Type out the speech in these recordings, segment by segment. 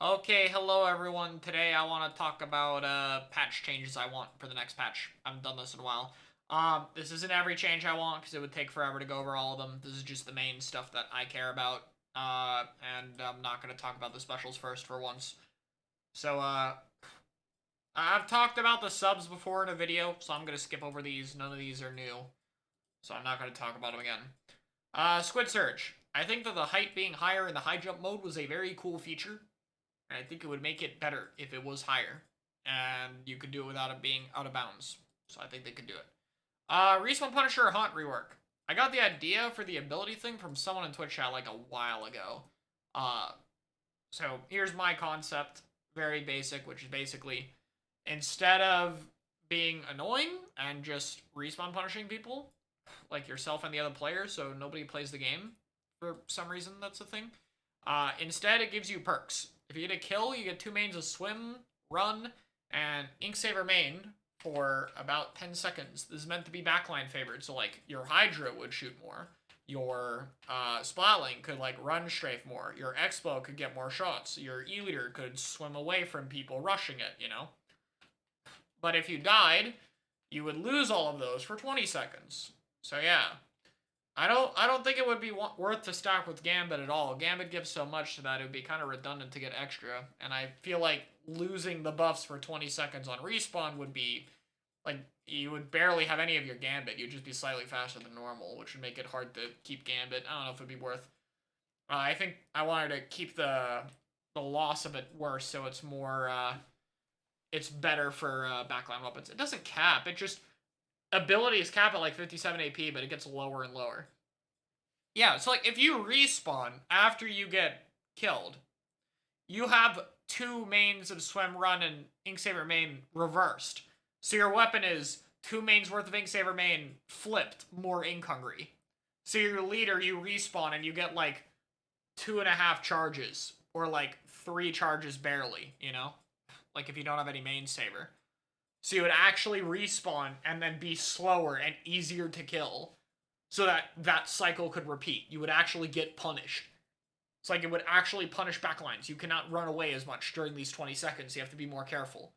Okay, hello everyone. Today I want to talk about patch changes I want for the next patch. I haven't done this in a while. This isn't every change I want because it would take forever to go over all of them. This is just the main stuff that I care about. And I'm not going to talk about the specials first for once. So, I've talked about the subs before in a video, so I'm going to skip over these. None of these are new, so I'm not going to talk about them again. Squid Surge. I think that the height being higher in the high jump mode was a very cool feature. And I think it would make it better if it was higher. And you could do it without it being out of bounds. So I think they could do it. Respawn Punisher Haunt rework. I got the idea for the ability thing from someone in Twitch chat like a while ago. So here's my concept. Very basic, which is basically instead of being annoying and just respawn punishing people, like yourself and the other players, so nobody plays the game for some reason, that's the thing. Instead, it gives you perks. If you get a kill, you get 2 mains of Swim, Run, and Inksaver main for about 10 seconds. This is meant to be backline favored, so like your Hydra would shoot more. Your Splatling could like run strafe more. Your Explow could get more shots. Your E-Leader could swim away from people rushing it, you know? But if you died, you would lose all of those for 20 seconds. So yeah. I don't think it would be worth to stack with Gambit at all. Gambit gives so much that it would be kind of redundant to get extra, and I feel like losing the buffs for 20 seconds on respawn would be, like, you would barely have any of your Gambit. You'd just be slightly faster than normal, which would make it hard to keep Gambit. I don't know if it'd be worth. I think I wanted to keep the loss of it worse, so it's more, it's better for backline weapons. It doesn't cap, it just... abilities cap at like 57 AP, but it gets lower and lower. Yeah, so like if you respawn after you get killed, you have 2 mains of Swim, Run, and Inksaver main reversed. So your weapon is 2 mains worth of Inksaver main flipped, more ink hungry. So your leader, you respawn and you get like 2.5 charges, or like 3 charges barely, you know? Like if you don't have any main saver. So you would actually respawn and then be slower and easier to kill so that that cycle could repeat. You would actually get punished. It's like it would actually punish backlines. You cannot run away as much during these 20 seconds. You have to be more careful.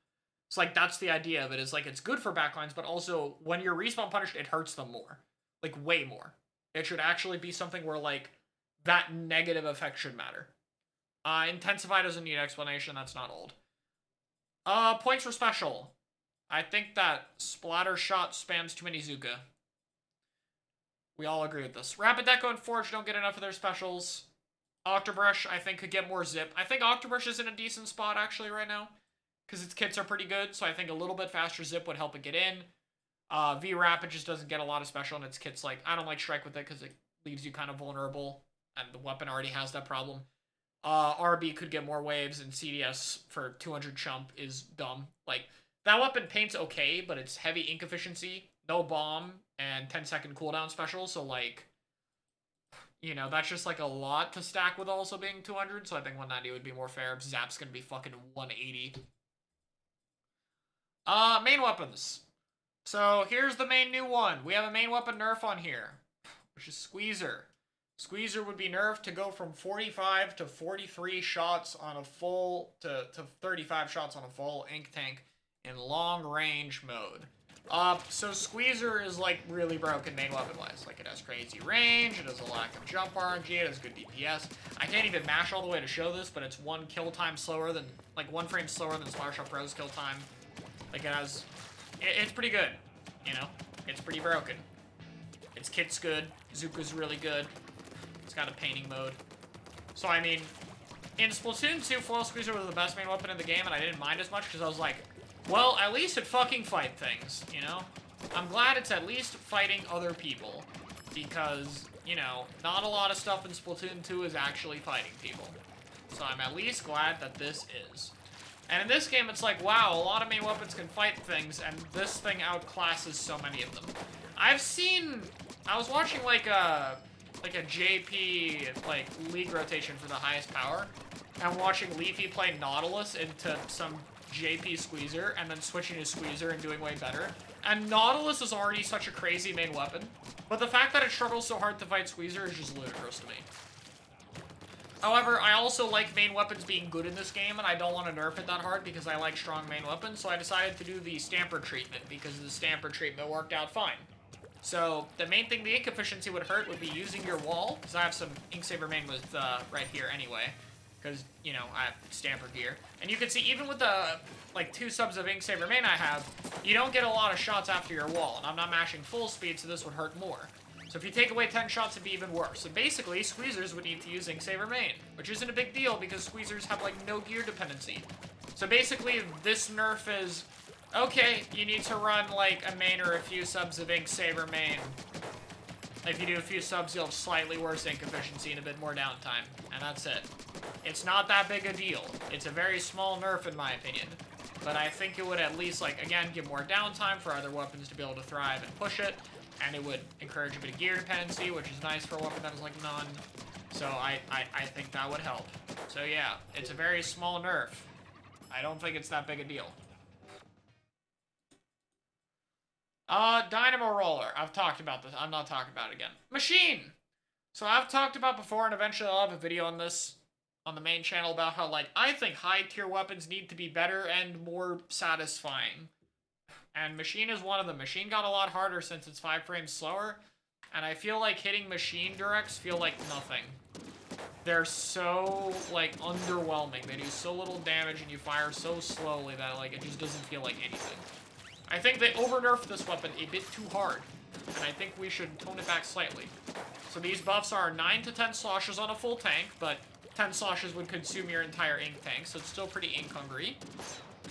It's like that's the idea of it. Is like it's good for backlines, but also when you're respawn punished, it hurts them more. Like way more. It should actually be something where like that negative effect should matter. Intensify doesn't need explanation. That's not old. Points for special. I think that Splatter Shot spams too many Trizooka. We all agree with this. Rapid Deco and Forge don't get enough of their specials. Octobrush, I think, could get more zip. I think Octobrush is in a decent spot, actually, right now. Because its kits are pretty good, so I think a little bit faster zip would help it get in. V-Rapid just doesn't get a lot of special, and its kit's like... I don't like Strike with it, because it leaves you kind of vulnerable. And the weapon already has that problem. RB could get more waves, and CDS for 200 chump is dumb. Like... that weapon paint's okay, but it's heavy ink efficiency, no bomb, and 10-second cooldown special, so, like, you know, that's just, like, a lot to stack with also being 200, so I think 190 would be more fair. Zap's gonna be fucking 180. Main weapons. So, here's the main new one. We have a main weapon nerf on here, which is Squeezer. Squeezer would be nerfed to go from 45 to 43 shots on a full, to 35 shots on a full ink tank in long range mode. So Squeezer is like really broken main weapon wise. Like it has crazy range, it has a lack of jump RNG, it has good DPS. I can't even mash all the way to show this, but it's 1 kill time slower than, like 1 frame slower than Splattershot Pro's kill time. Like it has, it's pretty good, you know? It's pretty broken. Its kit's good, Zuka's really good. It's got a painting mode. So I mean, in Splatoon 2, Foil Squeezer was the best main weapon in the game, and I didn't mind as much because I was like, well, at least it fucking fight things, you know? I'm glad it's at least fighting other people. Because, you know, not a lot of stuff in Splatoon 2 is actually fighting people. So I'm at least glad that this is. And in this game, it's like, wow, a lot of main weapons can fight things, and this thing outclasses so many of them. I was watching like a JP, like, league rotation for the highest power, and watching Leafy play Nautilus into some JP Squeezer, and then switching to Squeezer and doing way better. And Nautilus is already such a crazy main weapon, but the fact that it struggles so hard to fight Squeezer is just ludicrous to me. However, I also like main weapons being good in this game, and I don't want to nerf it that hard because I like strong main weapons, so I decided to do the Stamper treatment because the Stamper treatment worked out fine. So, the main thing the ink efficiency would hurt would be using your wall, because I have some Inksaber main with, right here anyway, because, you know, I have Stamper gear. And you can see, even with the, like, 2 subs of Inksaber main I have, you don't get a lot of shots after your wall, and I'm not mashing full speed, so this would hurt more. So if you take away 10 shots, it'd be even worse. So basically, Squeezers would need to use Inksaber main, which isn't a big deal because Squeezers have, like, no gear dependency. So basically, this nerf is, okay, you need to run, like, a main or a few subs of Inksaber main. If you do a few subs, you'll have slightly worse ink efficiency and a bit more downtime, and that's it. It's not that big a deal. It's a very small nerf, in my opinion. But I think it would at least, like, again, give more downtime for other weapons to be able to thrive and push it. And it would encourage a bit of gear dependency, which is nice for a weapon that is, like, none. So I think that would help. So yeah, it's a very small nerf. I don't think it's that big a deal. Dynamo Roller. I've talked about this. I'm not talking about it again. Machine! So I've talked about before, and eventually I'll have a video on this on the main channel about how, like, I think high-tier weapons need to be better and more satisfying. And Machine is one of them. Machine got a lot harder since it's 5 frames slower, and I feel like hitting Machine directs feel like nothing. They're so, like, underwhelming. They do so little damage, and you fire so slowly that, like, it just doesn't feel like anything. I think they over-nerfed this weapon a bit too hard, and I think we should tone it back slightly. So these buffs are 9 to 10 sloshes on a full tank, but 10 sloshes would consume your entire ink tank, so it's still pretty ink-hungry.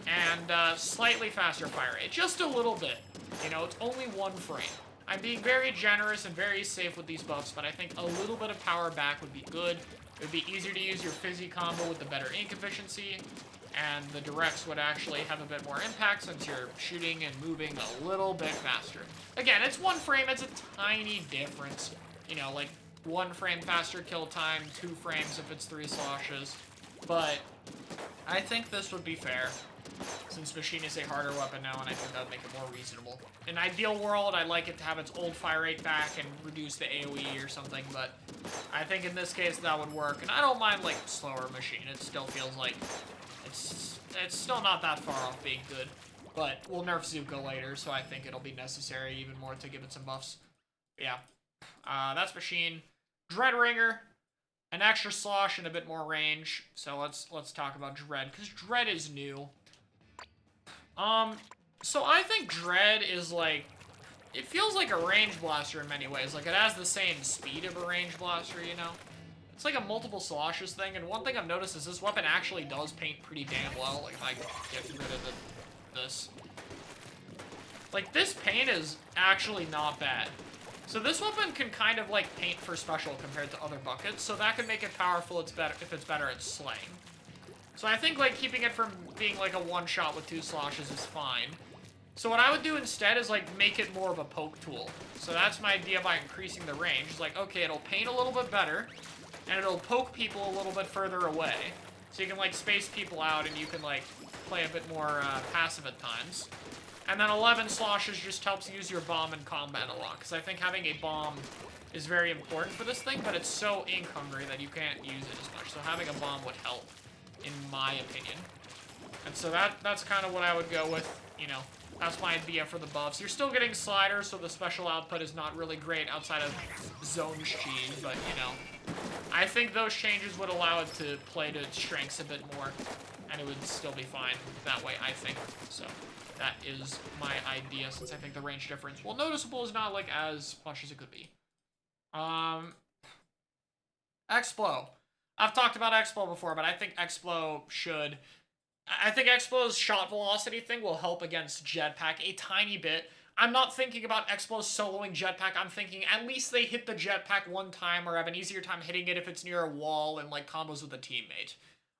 And slightly faster fire rate, just a little bit. You know, it's only 1 frame. I'm being very generous and very safe with these buffs, but I think a little bit of power back would be good. It would be easier to use your fizzy combo with the better ink efficiency, and the directs would actually have a bit more impact since you're shooting and moving a little bit faster. Again, it's 1 frame, it's a tiny difference. You know, like 1 frame faster kill time, 2 frames if it's 3 sloshes. But I think this would be fair, since Machine is a harder weapon now, and I think that would make it more reasonable. In an ideal world, I'd like it to have its old fire rate back and reduce the AoE or something, but I think in this case that would work. And I don't mind, like, slower Machine. It still feels like it's still not that far off being good. But we'll nerf Trizooka later, so I think it'll be necessary even more to give it some buffs. But yeah, that's Machine. Dreadringer. An extra slosh and a bit more range. So let's talk about Dread, because Dread is new. So I think Dread is like, it feels like a range blaster in many ways. Like, it has the same speed of a range blaster, you know? It's like a multiple sloshes thing, and one thing I've noticed is this weapon actually does paint pretty damn well. Like, if I get rid of this. Like, this paint is actually not bad. So this weapon can kind of, like, paint for special compared to other buckets, so that could make it powerful if it's better at slaying. So I think, like, keeping it from being, like, a one-shot with 2 sloshes is fine. So what I would do instead is, like, make it more of a poke tool. So that's my idea by increasing the range. It's like, okay, it'll paint a little bit better, and it'll poke people a little bit further away. So you can, like, space people out, and you can, like, play a bit more passive at times. And then 11 sloshes just helps use your bomb in combat a lot, because I think having a bomb is very important for this thing, but it's so ink-hungry that you can't use it as much. So having a bomb would help, in my opinion. And so that's kind of what I would go with, you know. That's my idea for the buffs. You're still getting sliders, so the special output is not really great outside of zone cheese, but, you know. I think those changes would allow it to play to its strengths a bit more, and it would still be fine that way, I think. So that is my idea, since I think the range difference, while noticeable, is not, like, as much as it could be. Explow. I've talked about Explow before, but I think Explow should... I think Explow's shot velocity thing will help against Jetpack a tiny bit. I'm not thinking about Explow soloing Jetpack. I'm thinking at least they hit the Jetpack one time or have an easier time hitting it if it's near a wall and, like, combos with a teammate.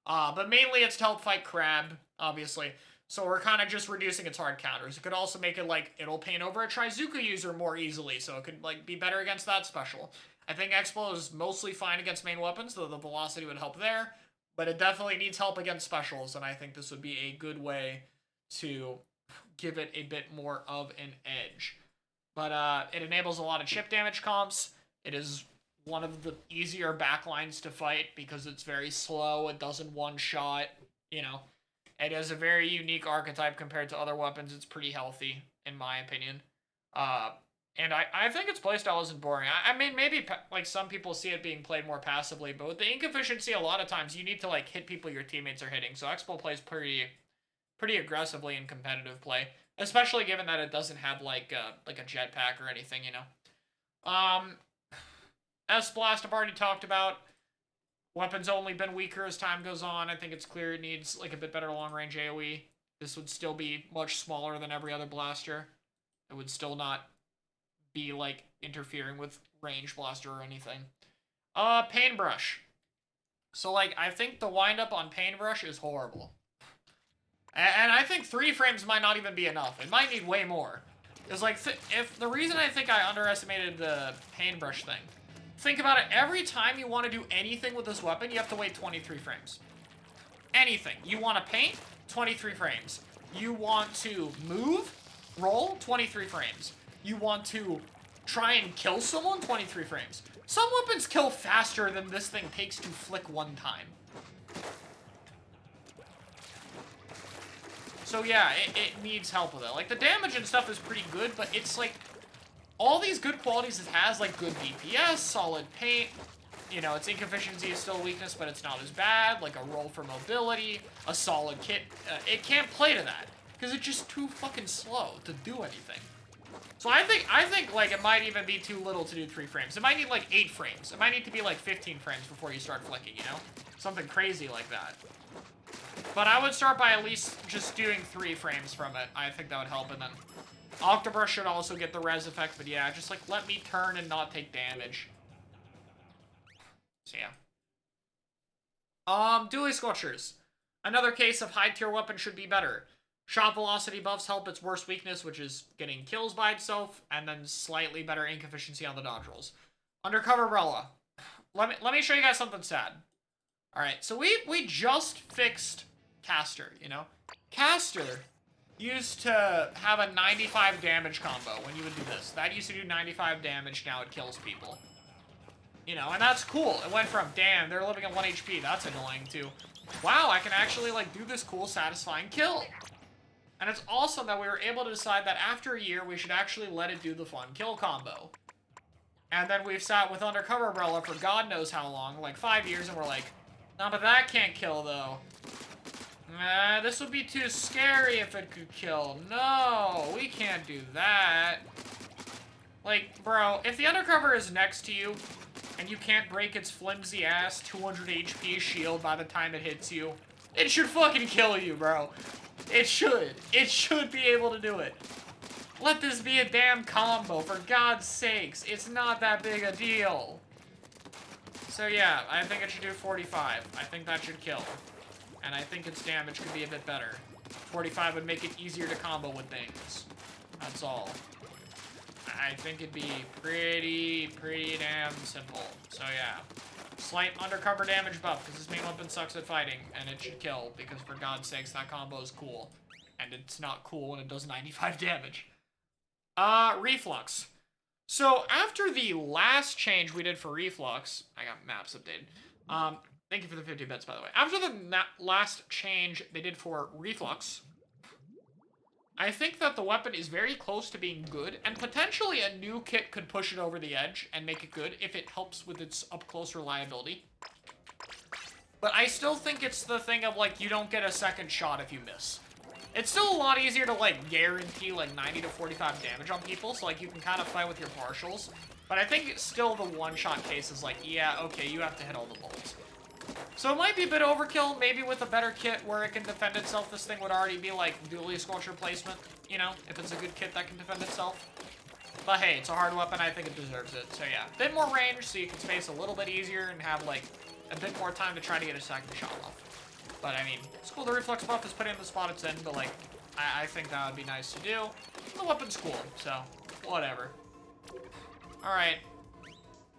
But mainly it's to help fight Crab, obviously. So we're kind of just reducing its hard counters. It could also make it, like, it'll paint over a Trizooka user more easily, so it could, like, be better against that special. I think Explow is mostly fine against main weapons, though the velocity would help there. But it definitely needs help against specials, and I think this would be a good way to give it a bit more of an edge. But it enables a lot of chip damage comps. It is one of the easier backlines to fight because it's very slow, it doesn't one-shot, you know. It is a very unique archetype compared to other weapons. It's pretty healthy, in my opinion. And I think its playstyle isn't boring. I mean, maybe, like, some people see it being played more passively, but with the ink efficiency, a lot of times you need to, like, hit people your teammates are hitting. So Explow plays pretty aggressively in competitive play, especially given that it doesn't have, like a jetpack or anything, you know. S-Blast I've already talked about. Weapon's only been weaker as time goes on. I think it's clear it needs, like, a bit better long-range AoE. This would still be much smaller than every other blaster. It would still not be, like, interfering with range blaster or anything. Paintbrush. So, like, I think the windup on Paintbrush is horrible. And I think 3 frames might not even be enough. It might need way more. Because, like, if the reason I think I underestimated the Paintbrush thing, think about it, every time you want to do anything with this weapon, you have to wait 23 frames. Anything. You want to paint? 23 frames. You want to move? Roll? 23 frames. You want to try and kill someone? 23 frames. Some weapons kill faster than this thing takes to flick one time. So yeah, it needs help with it. Like, the damage and stuff is pretty good, but it's like, all these good qualities it has, like good DPS, solid paint, you know, its ink efficiency is still a weakness, but it's not as bad, like a roll for mobility, a solid kit, it can't play to that, because it's just too fucking slow to do anything. So I think, like, it might even be too little to do 3 frames. It might need, like, 8 frames. It might need to be, like, 15 frames before you start flicking, you know? Something crazy like that. But I would start by at least just doing 3 frames from it. I think that would help, and then Octobrush should also get the res effect, but yeah, just, like, let me turn and not take damage. So, yeah. Dually Scorchers. Another case of high-tier weapon should be better. Shot velocity buffs help its worst weakness, which is getting kills by itself, and then slightly better ink efficiency on the dodge rolls. Undercover Rella. Let me show you guys something sad. Alright, so we just fixed Caster, you know? Caster used to have a 95 damage combo when you would do this. That used to do 95 damage, now it kills people. You know, and that's cool. It went from, damn, they're living at 1 HP, that's annoying, to, wow, I can actually, like, do this cool, satisfying kill. And it's awesome that we were able to decide that after a year, we should actually let it do the fun kill combo. And then we've sat with Undercover Rella for God knows how long, like 5 years, and we're like, no, but that can't kill, though. This would be too scary if it could kill. No, we can't do that. Like, bro, if the Undercover is next to you, and you can't break its flimsy ass 200 HP shield by the time it hits you, it should fucking kill you, bro. It should. It should be able to do it. Let this be a damn combo, for God's sakes. It's not that big a deal. So yeah, I think it should do 45. I think that should kill. And I think its damage could be a bit better. 45 would make it easier to combo with things. That's all. I think it'd be pretty damn simple. So yeah. Slight undercover damage buff, because this main weapon sucks at fighting, and it should kill, because for God's sakes, that combo is cool. And it's not cool when it does 95 damage. Reflux. So, after the last change we did for Reflux, I got maps updated. Thank you for the 50 bits, by the way. After the last change they did for Reflux, I think that the weapon is very close to being good, and potentially a new kit could push it over the edge and make it good if it helps with its up-close reliability. But I still think it's the thing of, like, you don't get a second shot if you miss. It's still a lot easier to, like, guarantee, like, 90 to 45 damage on people, so, like, you can kind of fight with your partials. But I think it's still the one-shot case is like, yeah, okay, you have to hit all the bolts. So it might be a bit overkill, maybe with a better kit where it can defend itself. This thing would already be like dually sculpture placement, you know, if it's a good kit that can defend itself. But hey, it's a hard weapon, I think it deserves it. So yeah, a bit more range so you can space a little bit easier and have like a bit more time to try to get a second shot off. But I mean, it's cool the reflex buff is put in the spot it's in, but like, I think that would be nice to do. The weapon's cool, so whatever. Alright.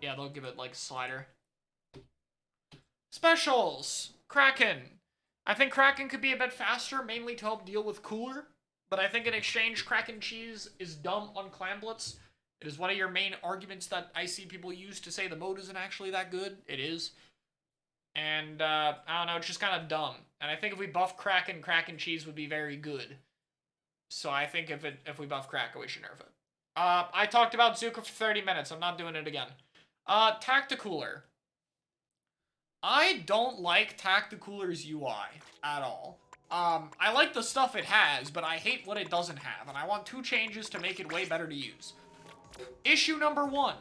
Yeah, they'll give it like slider. Specials! Kraken. I think Kraken could be a bit faster, mainly to help deal with cooler. But I think in exchange, Kraken cheese is dumb on Clamblitz. It is one of your main arguments that I see people use to say the mode isn't actually that good. It is. And, I don't know, it's just kind of dumb. And I think if we buff Kraken, Kraken Cheese would be very good. So I think if we buff Kraken, we should nerf it. I talked about Trizooka for 30 minutes. I'm not doing it again. Tacticooler. I don't like Tacticooler's UI at all. I like the stuff it has, but I hate what it doesn't have, and I want 2 changes to make it way better to use. Issue number 1.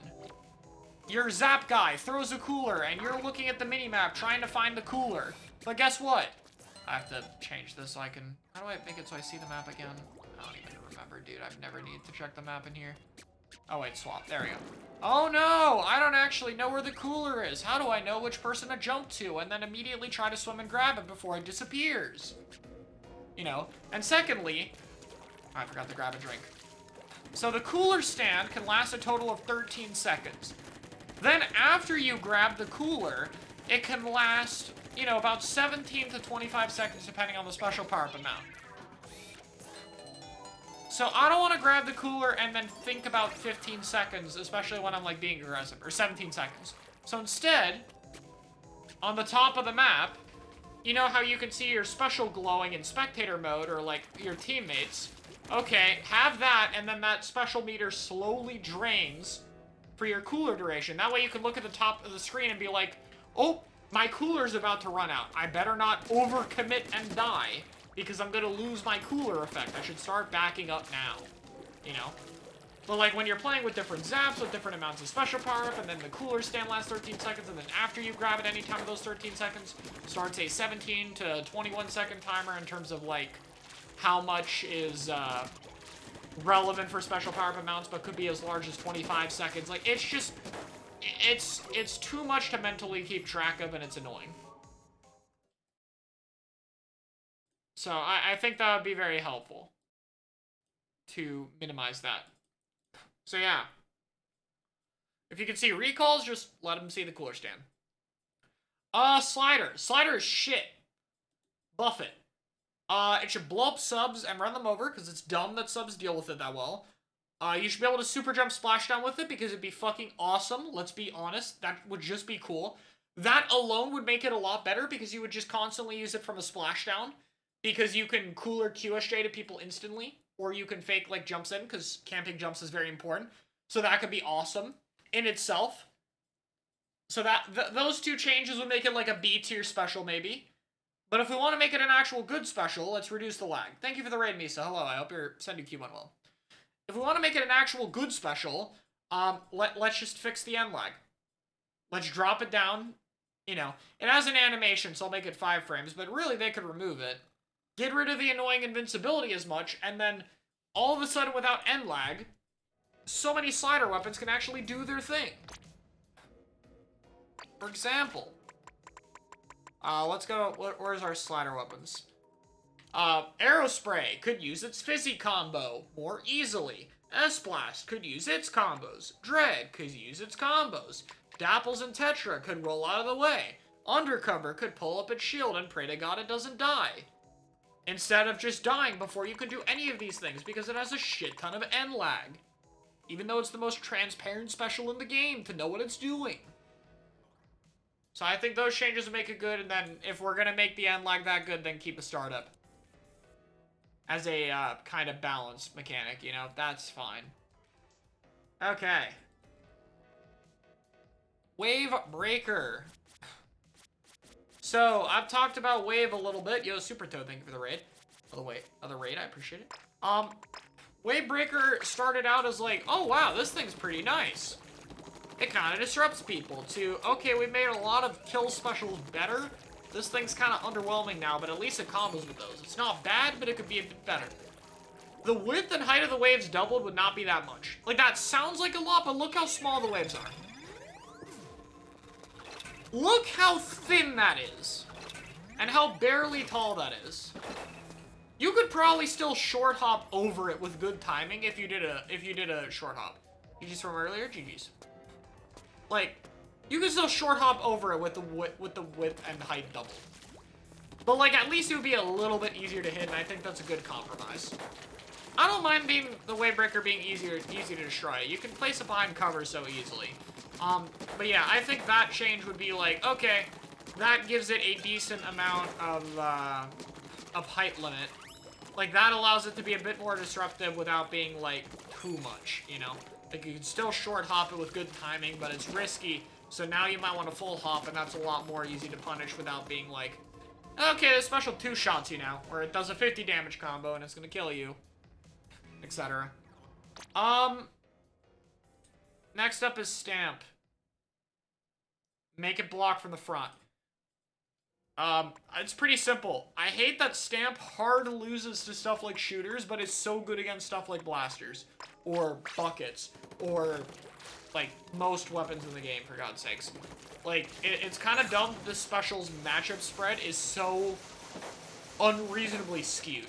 Your Zap guy throws a cooler, and you're looking at the minimap trying to find the cooler. But guess what? I have to change this so I can... How do I make it so I see the map again? I don't even remember, dude. I've never needed to check the map in here. Oh, wait, swap. There we go. Oh, no! I don't actually know where the cooler is. How do I know which person to jump to and then immediately try to swim and grab it before it disappears? You know? And secondly... I forgot to grab a drink. So the cooler stand can last a total of 13 seconds. Then after you grab the cooler, it can last, you know, about 17 to 25 seconds depending on the special power-up amount. So I don't want to grab the cooler and then think about 15 seconds, especially when I'm like being aggressive, or 17 seconds. So instead, on the top of the map, you know how you can see your special glowing in spectator mode or like your teammates? Okay, have that and then that special meter slowly drains for your cooler duration. That way you can look at the top of the screen and be like, oh, my cooler's about to run out. I better not overcommit and die because I'm gonna lose my cooler effect. I should start backing up now, you know? But like when you're playing with different zaps with different amounts of special power-up and then the cooler stand lasts 13 seconds and then after you grab it any time of those 13 seconds starts a 17 to 21 second timer in terms of like how much is, relevant for special power-up amounts, but could be as large as 25 seconds. Like, it's just... It's too much to mentally keep track of, and it's annoying. So, I think that would be very helpful to minimize that. So, yeah. If you can see recalls, just let them see the cooler stand. Slider. Slider is shit. Buff it. It should blow up subs and run them over, because it's dumb that subs deal with it that well. You should be able to super jump splashdown with it, because it'd be fucking awesome, let's be honest. That would just be cool. That alone would make it a lot better, because you would just constantly use it from a splashdown, because you can cooler QSJ to people instantly, or you can fake, like, jumps in, because camping jumps is very important. So that could be awesome in itself. So that those 2 changes would make it, like, a B tier special, maybe. But if we want to make it an actual good special, let's reduce the lag. Thank you for the raid, Misa. Hello, I hope your Sendu Q went well. If we want to make it an actual good special, let's just fix the end lag. Let's drop it down. You know, it has an animation, so I'll make it 5 frames, but really they could remove it. Get rid of the annoying invincibility as much, and then all of a sudden without end lag, so many slider weapons can actually do their thing. For example... let's go, where's our slider weapons? Aerospray could use its fizzy combo more easily. S-Blast could use its combos. Dread could use its combos. Dapples and Tetra could roll out of the way. Undercover could pull up its shield and pray to God it doesn't die. Instead of just dying before you can do any of these things because it has a shit ton of end lag. Even though it's the most transparent special in the game to know what it's doing. So I think those changes would make it good, and then if we're gonna make the end lag that good, then keep a startup. As a, kind of balanced mechanic, you know? That's fine. Okay. Wave Breaker. So, I've talked about Wave a little bit. Yo, Super Toad, thank you for the raid. Other raid, I appreciate it. Wave Breaker started out as like, oh wow, this thing's pretty nice. It kind of disrupts people to, okay, we made a lot of kill specials better. This thing's kind of underwhelming now, but at least it combos with those. It's not bad, but it could be a bit better. The width and height of the waves doubled would not be that much. Like, that sounds like a lot, but look how small the waves are. Look how thin that is. And how barely tall that is. You could probably still short hop over it with good timing if you did a short hop. GG's from earlier? GG's. Like, you can still short hop over it with the width and height double. But like, at least it would be a little bit easier to hit, and I think that's a good compromise. I don't mind the Wave Breaker being easy to destroy. You can place it behind cover so easily. But yeah, I think that change would be like, okay, that gives it a decent amount of height limit. Like, that allows it to be a bit more disruptive without being, like, too much, you know? Like, you can still short hop it with good timing, but it's risky, so now you might want to full hop, and that's a lot more easy to punish without being like, okay, this special 2-shots you now, or it does a 50 damage combo and it's gonna kill you, etc. Next up is Stamp. Make it block from the front. It's pretty simple. I hate that Stamp hard loses to stuff like shooters, but it's so good against stuff like blasters, or buckets, or, like, most weapons in the game, for God's sakes. Like, it's kind of dumb this special's matchup spread is so unreasonably skewed.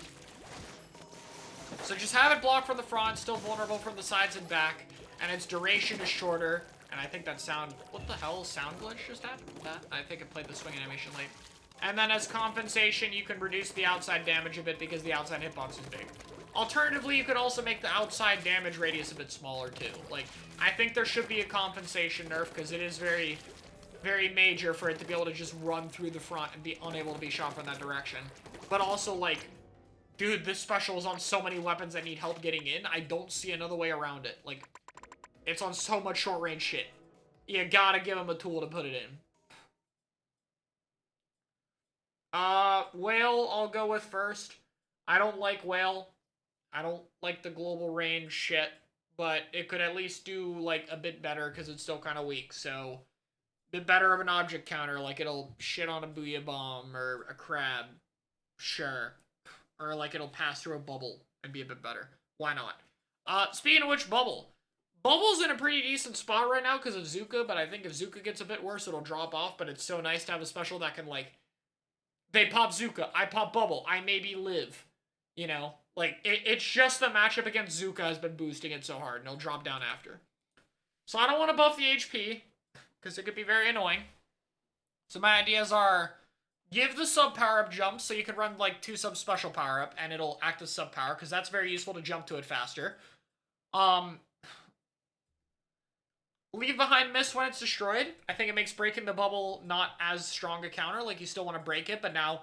So just have it block from the front, still vulnerable from the sides and back, and its duration is shorter, and I think that sound... What the hell? Sound glitch just happened with that? I think it played the swing animation late. And then as compensation, you can reduce the outside damage a bit because the outside hitbox is big. Alternatively, you could also make the outside damage radius a bit smaller, too. Like, I think there should be a compensation nerf, because it is very, very major for it to be able to just run through the front and be unable to be shot from that direction. But also, like, dude, this special is on so many weapons that need help getting in, I don't see another way around it. Like, it's on so much short-range shit. You gotta give him a tool to put it in. Whale, I'll go with first. I don't like Whale. I don't like the global range shit, but it could at least do, like, a bit better, because it's still kind of weak, so... A bit better of an object counter, like it'll shit on a Booyah Bomb, or a crab. Sure. Or, like, it'll pass through a bubble and be a bit better. Why not? Speaking of which, Bubble. Bubble's in a pretty decent spot right now because of Trizooka, but I think if Trizooka gets a bit worse, it'll drop off, but it's so nice to have a special that can, like... They pop Trizooka, I pop Bubble, I maybe live. You know? Like, it's just the matchup against Trizooka has been boosting it so hard, and it'll drop down after. So I don't want to buff the HP, because it could be very annoying. So my ideas are, give the sub power-up jump, so you can run, like, 2 sub special power-up, and it'll act as sub power, because that's very useful to jump to it faster. Leave behind Miss when it's destroyed. I think it makes breaking the bubble not as strong a counter. Like, you still want to break it, but now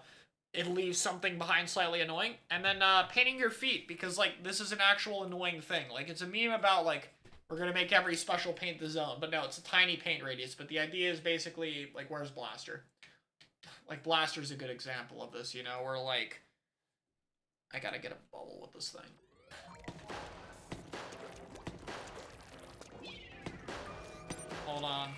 it leaves something behind slightly annoying. And then painting your feet, because, like, this is an actual annoying thing. Like, it's a meme about, like, we're going to make every special paint the zone. But no, it's a tiny paint radius. But the idea is basically, like, where's Blaster? Like, Blaster's a good example of this, you know? Where, like, I gotta get a bubble with this thing. Hold on.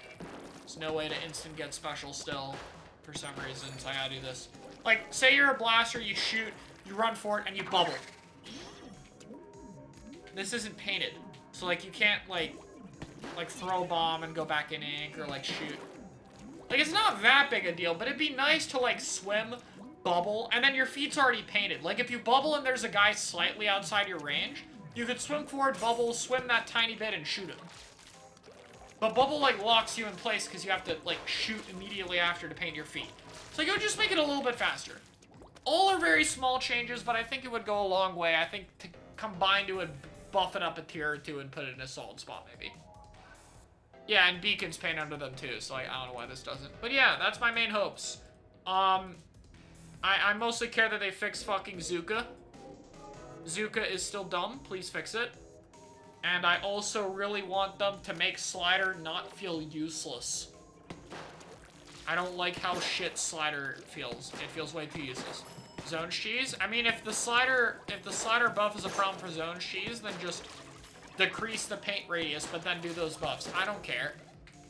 There's no way to instant get special still, for some reason, so I gotta do this. Like, say you're a blaster, you shoot, you run for it, and you bubble. This isn't painted, so, like, you can't, like throw a bomb and go back in ink, or, like, shoot. Like, it's not that big a deal, but it'd be nice to, like, swim, bubble, and then your feet's already painted. Like, if you bubble and there's a guy slightly outside your range, you could swim forward, bubble, swim that tiny bit, and shoot him. But bubble, like, locks you in place because you have to, like, shoot immediately after to paint your feet. So you would just make it a little bit faster. All are very small changes, but I think it would go a long way. I think to combine, it would buff it up a tier or two and put it in a solid spot, maybe. Yeah, and beacons paint under them, too, so, like, I don't know why this doesn't. But yeah, that's my main hopes. I mostly care that they fix fucking Trizooka. Trizooka is still dumb. Please fix it. And I also really want them to make Slider not feel useless. I don't like how shit Slider feels. It feels way too useless. Zone cheese? I mean, if the slider buff is a problem for zone cheese, then just decrease the paint radius, but then do those buffs. I don't care.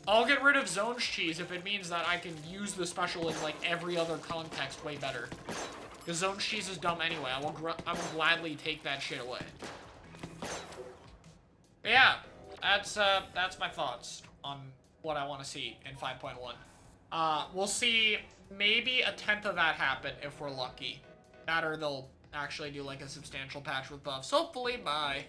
I'll get rid of zone cheese if it means that I can use the special in, like, every other context way better. Because zone cheese is dumb anyway. I will gladly take that shit away. But yeah, that's my thoughts on what I want to see in 5.1. We'll see maybe a tenth of that happen if we're lucky. That or they'll actually do, like, a substantial patch with buffs. Hopefully, bye.